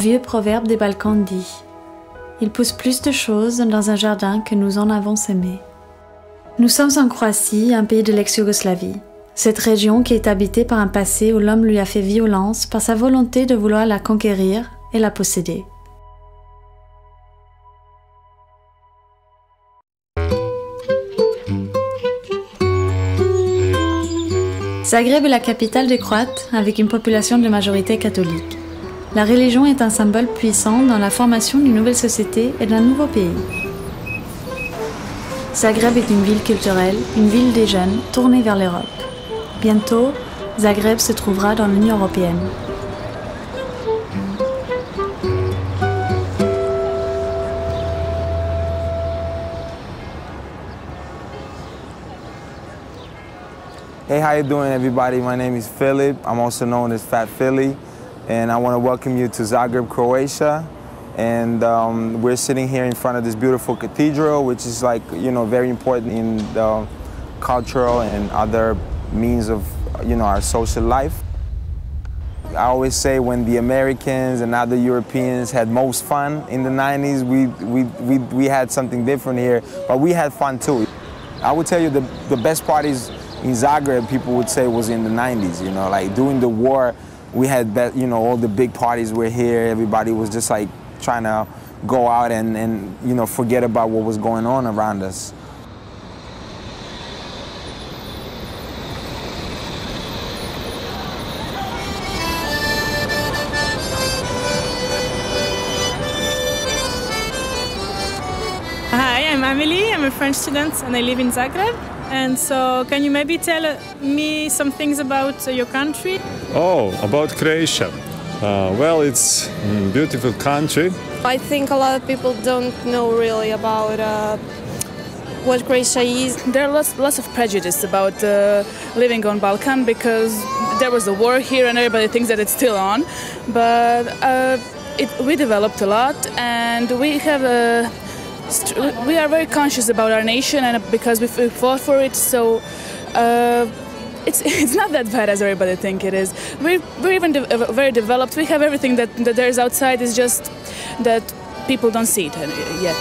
vieux proverbe des Balkans dit « Il pousse plus de choses dans un jardin que nous en avons semé ». Nous sommes en Croatie, un pays de l'ex-Yougoslavie. Cette région qui est habitée par un passé où l'homme lui a fait violence par sa volonté de vouloir la conquérir et la posséder. Zagreb est la capitale des Croates avec une population de majorité catholique. La religion est un symbole puissant dans la formation d'une nouvelle société et d'un nouveau pays. Zagreb est une ville culturelle, une ville des jeunes tournée vers l'Europe. Bientôt, Zagreb se trouvera dans l'Union européenne. Hey, how you doing, everybody? My name is Philip. I'm also known as Fat Philly, and I want to welcome you to Zagreb, Croatia. And we're sitting here in front of this beautiful cathedral, which is very important in the cultural and other means of, our social life. I always say when the Americans and other Europeans had most fun in the 90s, we had something different here, but we had fun too. I would tell you the best parties in Zagreb, people would say, was in the 90s, like during the war, we had, all the big parties were here. Everybody was just like trying to go out and forget about what was going on around us. Hi, I'm Amelie. I'm a French student and I live in Zagreb. And so, can you maybe tell me some things about your country? Oh, about Croatia. Well, it's a beautiful country. I think a lot of people don't know really about what Croatia is. There are lots of prejudice about living on Balkan because there was a war here and everybody thinks that it's still on. But we developed a lot and we are very conscious about our nation and because we fought for it, so it's not that bad as everybody thinks it is. We're even very developed. We have everything that there is outside. It's just that people don't see it yet.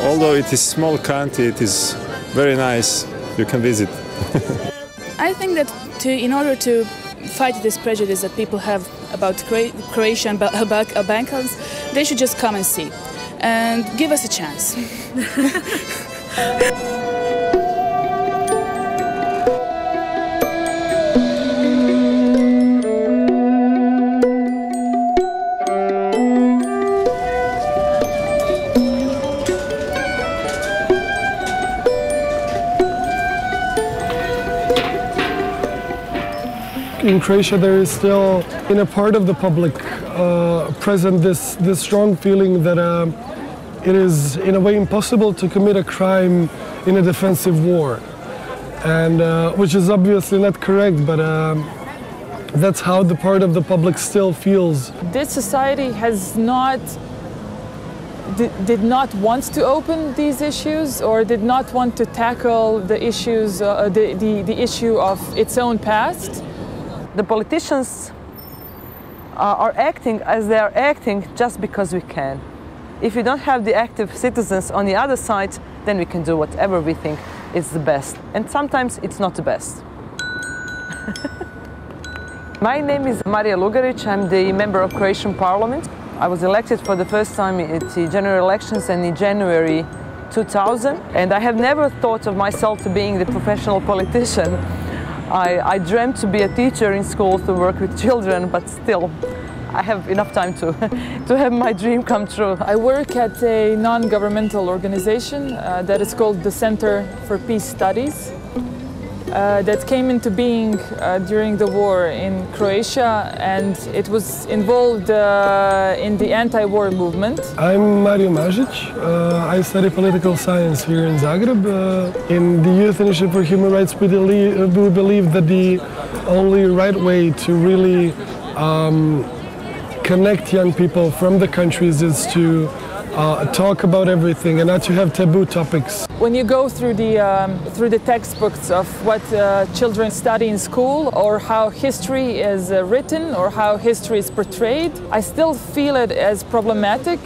Although it is a small country, it is very nice. You can visit. I think that in order to fight this prejudice that people have about Croatia and Balkans, they should just come and see and give us a chance. In Croatia, there is still, in a part of the public, present this strong feeling that it is, in a way, impossible to commit a crime in a defensive war, and which is obviously not correct, but that's how the part of the public still feels. This society did not want to open these issues or did not want to tackle the issues, the issue of its own past. The politicians are acting as they are acting just because we can. If we don't have the active citizens on the other side, then we can do whatever we think is the best. And sometimes it's not the best. My name is Marija Lugarić. I'm the member of Croatian Parliament. I was elected for the first time at the general elections in January 2000. And I have never thought of myself to being the professional politician. I dreamt to be a teacher in schools to work with children, but still, I have enough time to have my dream come true. I work at a non-governmental organization that is called the Center for Peace Studies. That came into being during the war in Croatia, and it was involved in the anti-war movement. I'm Mario Mažić. I study political science here in Zagreb. In the Youth Initiative for Human Rights, we believe that the only right way to really connect young people from the countries is to talk about everything and not to have taboo topics. When you go through the textbooks of what children study in school, or how history is written, or how history is portrayed, I still feel it as problematic.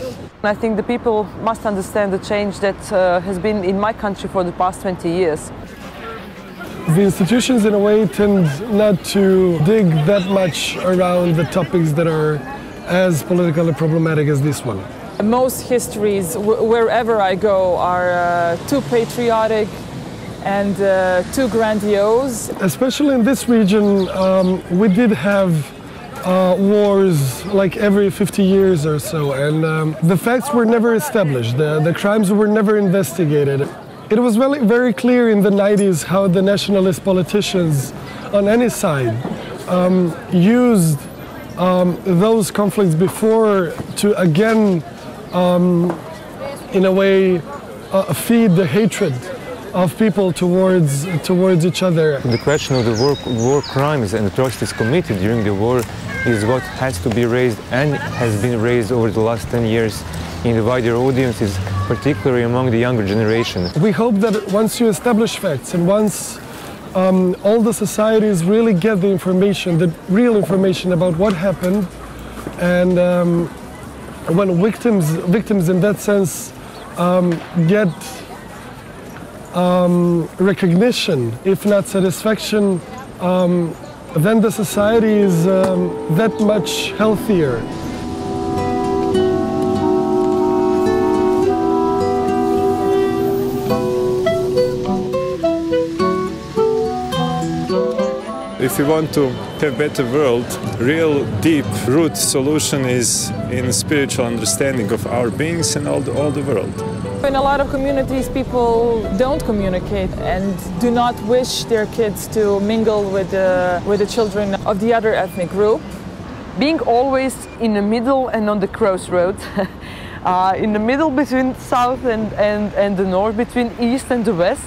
I think the people must understand the change that has been in my country for the past 20 years. The institutions in a way tend not to dig that much around the topics that are as politically problematic as this one. Most histories, wherever I go, are too patriotic and too grandiose. Especially in this region, we did have wars like every 50 years or so, and the facts were never established, the crimes were never investigated. It was very clear in the 90s how the nationalist politicians on any side used those conflicts before to again, in a way, feed the hatred of people towards each other. The question of the war crimes and atrocities committed during the war is what has to be raised and has been raised over the last 10 years in the wider audiences, particularly among the younger generation. We hope that once you establish facts and once all the societies really get the information, the real information about what happened, and when victims in that sense get recognition, if not satisfaction, then the society is that much healthier. If you want to have a better world, real deep root solution is in spiritual understanding of our beings and all the world. In a lot of communities, people don't communicate and do not wish their kids to mingle with the children of the other ethnic group. Being always in the middle and on the crossroads, in the middle between south and the north, between east and the west,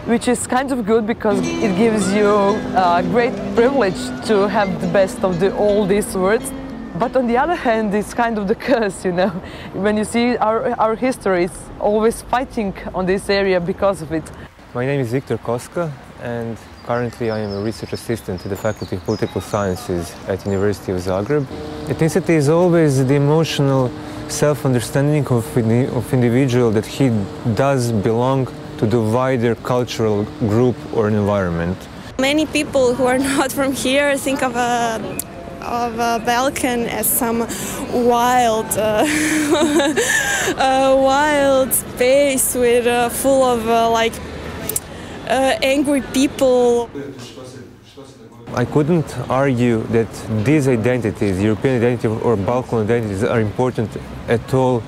which is kind of good because it gives you a great privilege to have the best of all these words. But on the other hand, it's kind of the curse, you know, when you see our history is always fighting on this area because of it. My name is Viktor Koska, and currently I am a research assistant to the Faculty of Political Sciences at University of Zagreb. Ethnicity is always the emotional self-understanding of individual that he does belong to the wider cultural group or environment. Many people who are not from here think of Balkan as some wild, wild space with full of angry people. I couldn't argue that these identities, European identity or Balkan identities, are important at all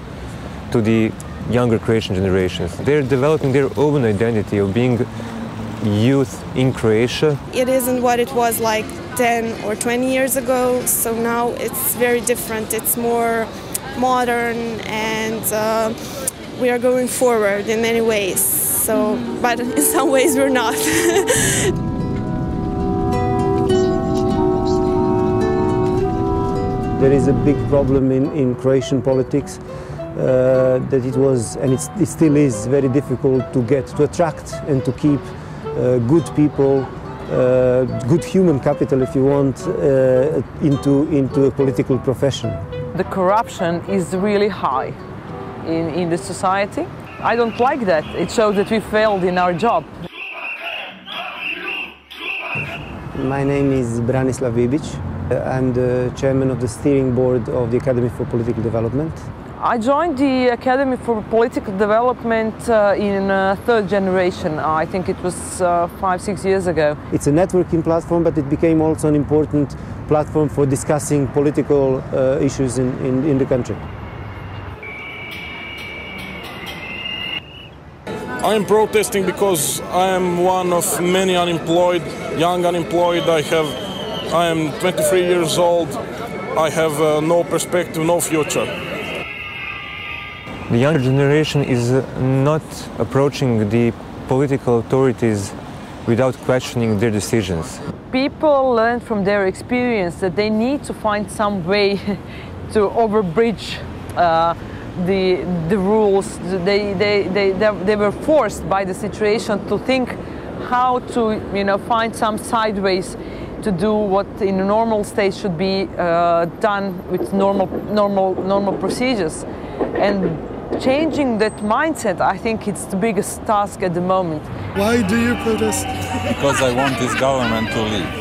to the younger Croatian generations. They're developing their own identity of being youth in Croatia. It isn't what it was like 10 or 20 years ago, so now it's very different. It's more modern, and we are going forward in many ways. So, but in some ways we're not. There is a big problem in Croatian politics. That it was, and it still is, very difficult to attract and to keep good people, good human capital, if you want, into a political profession. The corruption is really high in the society. I don't like that. It shows that we failed in our job. My name is Branislav Vibic. I'm the chairman of the steering board of the Academy for Political Development. I joined the Academy for Political Development in third generation. I think it was 5-6 years ago. It's a networking platform, but it became also an important platform for discussing political issues in the country. I am protesting because I am one of many unemployed, young unemployed. I am 23 years old. I have no perspective, no future. The younger generation is not approaching the political authorities without questioning their decisions. People learn from their experience that they need to find some way to overbridge the rules. They were forced by the situation to think how to, find some sideways to do what in a normal state should be done with normal procedures. And changing that mindset, I think it's the biggest task at the moment. Why do you protest? Because I want this government to leave.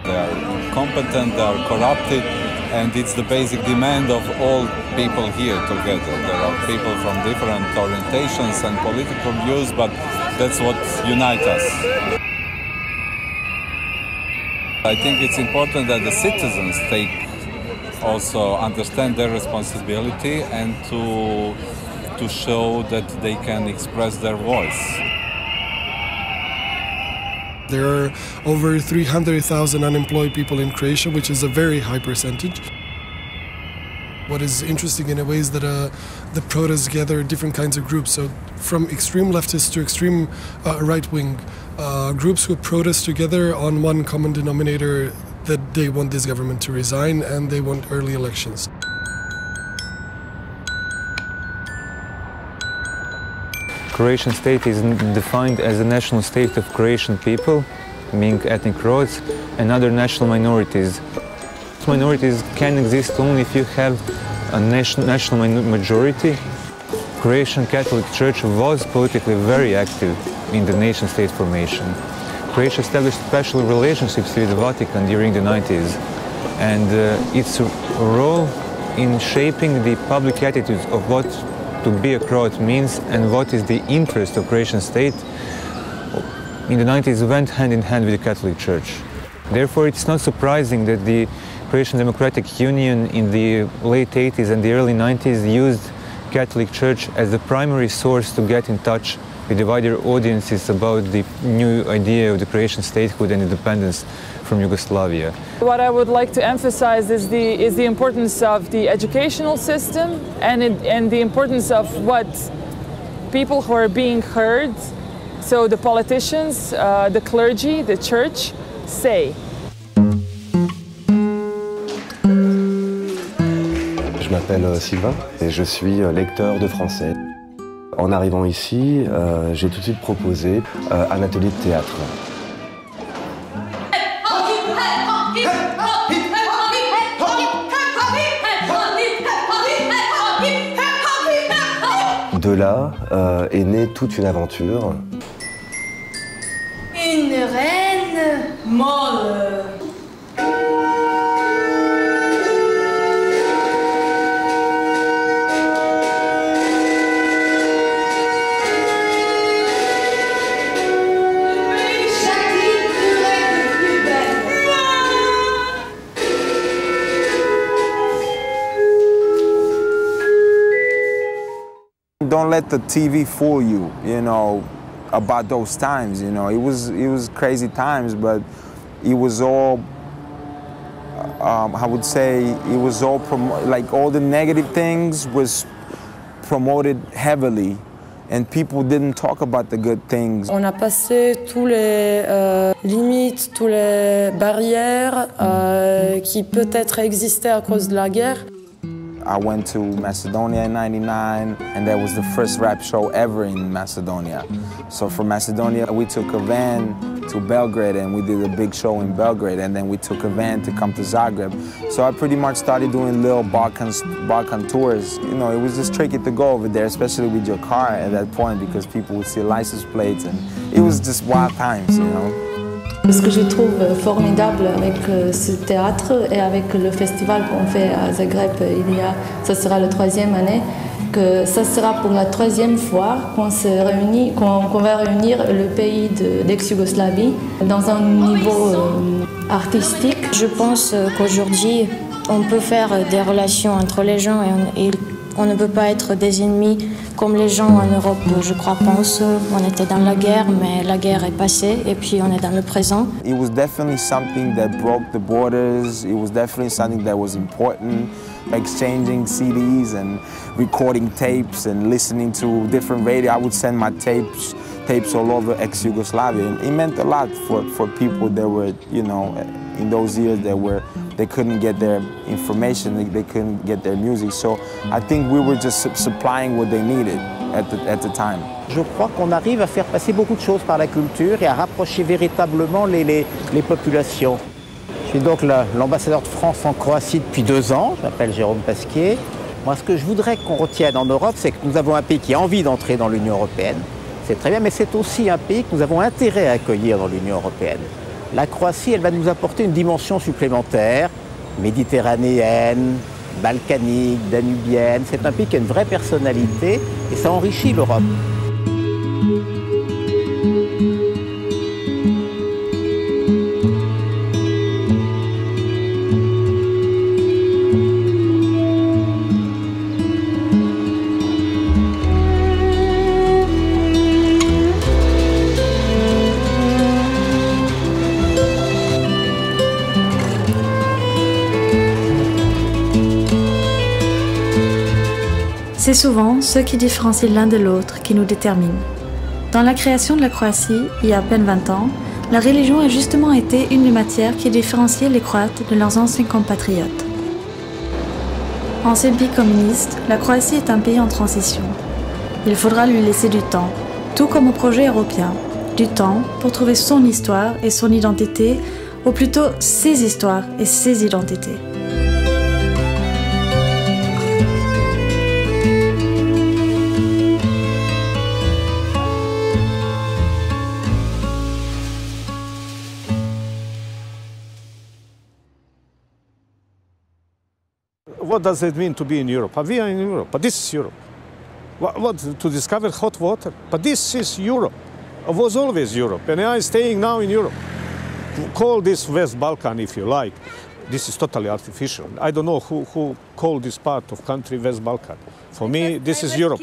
They are competent, they are corrupted, and it's the basic demand of all people here together. There are people from different orientations and political views, but that's what unites us. I think it's important that the citizens also understand their responsibility and to show that they can express their voice. There are over 300,000 unemployed people in Croatia, which is a very high percentage. What is interesting in a way is that the protests gather different kinds of groups, so from extreme leftists to extreme right-wing groups who protest together on one common denominator, that they want this government to resign and they want early elections. Croatian state is defined as a national state of Croatian people, meaning ethnic Croats, and other national minorities. Minorities can exist only if you have a national majority. Croatian Catholic Church was politically very active in the nation-state formation. Croatia established special relationships with the Vatican during the 90s, and its role in shaping the public attitudes of what to be a Croat means and what is the interest of Croatian state in the 90s went hand in hand with the Catholic Church. Therefore, it's not surprising that the Croatian Democratic Union in the late 80s and the early 90s used Catholic Church as the primary source to get in touch with the wider audiences about the new idea of the Croatian statehood and independence from Yugoslavia. What I would like to emphasize is the importance of the educational system and the importance of what people who are being heard, so the politicians, the clergy, the church, say. Je m'appelle Sylvain et je suis lecteur de français. En arrivant ici, j'ai tout de suite proposé un atelier de théâtre. De là est née toute une aventure. Une reine molle. Don't let the TV fool you, about those times, It was crazy times, but it was all, I would say, it was all, like all the negative things was promoted heavily, and people didn't talk about the good things. On a passé tous les limites, toutes les barrières qui peut-être existaient à cause de la guerre. I went to Macedonia in '99, and that was the first rap show ever in Macedonia. So from Macedonia, we took a van to Belgrade, and we did a big show in Belgrade, and then we took a van to come to Zagreb. So I pretty much started doing little Balkan tours. It was just tricky to go over there, especially with your car at that point, because people would see license plates, and it was just wild times, Ce que je trouve formidable avec ce théâtre et avec le festival qu'on fait à Zagreb, ça sera la 3e année, que ça sera pour la 3e fois qu'on se réunit, qu'on va réunir le pays d'ex-Yougoslavie dans un niveau artistique. Je pense qu'aujourd'hui, on peut faire des relations entre les gens et on ne peut pas être des ennemis comme les gens en Europe, je crois, pensent. On était dans la guerre, mais la guerre est passée et puis on est dans le présent. It was definitely something that broke the borders. It was definitely something that was important. exchanging CDs and recording tapes and listening to different radio. I would send my tapes all over ex-Yugoslavia. And it meant a lot for people that were, you know, in those years they couldn't get their information, they couldn't get their music. So I think we were just supplying what they needed at the time. Je crois qu'on arrive à faire passer beaucoup de choses par la culture et à rapprocher véritablement les populations. Je suis donc l'ambassadeur de France en Croatie depuis 2 ans, je m'appelle Jérôme Pasquier. Moi, ce que je voudrais qu'on retienne en Europe, c'est que nous avons un pays qui a envie d'entrer dans l'Union européenne. C'est très bien, mais c'est aussi un pays que nous avons intérêt à accueillir dans l'Union européenne. La Croatie, elle va nous apporter une dimension supplémentaire, méditerranéenne, balkanique, danubienne. C'est un pays qui a une vraie personnalité et ça enrichit l'Europe. C'est souvent ce qui différencie l'un de l'autre qui nous détermine. Dans la création de la Croatie, il y a à peine 20 ans, la religion a justement été une des matières qui différenciait les Croates de leurs anciens compatriotes. Ancien pays communiste, la Croatie est un pays en transition. Il faudra lui laisser du temps, tout comme au projet européen, du temps pour trouver son histoire et son identité, ou plutôt ses histoires et ses identités. What does it mean to be in Europe? We are in Europe, but this is Europe. What to discover hot water? But this is Europe. It was always Europe, and I am staying now in Europe. Call this West Balkan if you like. This is totally artificial. I don't know who called this part of country West Balkan. For me, this is Europe.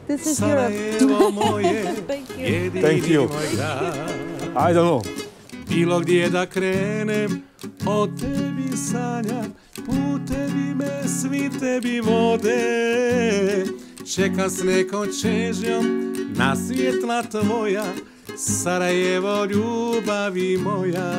This is Europe. Thank you. Thank you. I don't know. Bilo gdje da krenem, o tebi sanjam, putevi me svi tebi vode. Čeka s nekom čežnjom na svjetla tvoja, Sarajevo ljubavi moja.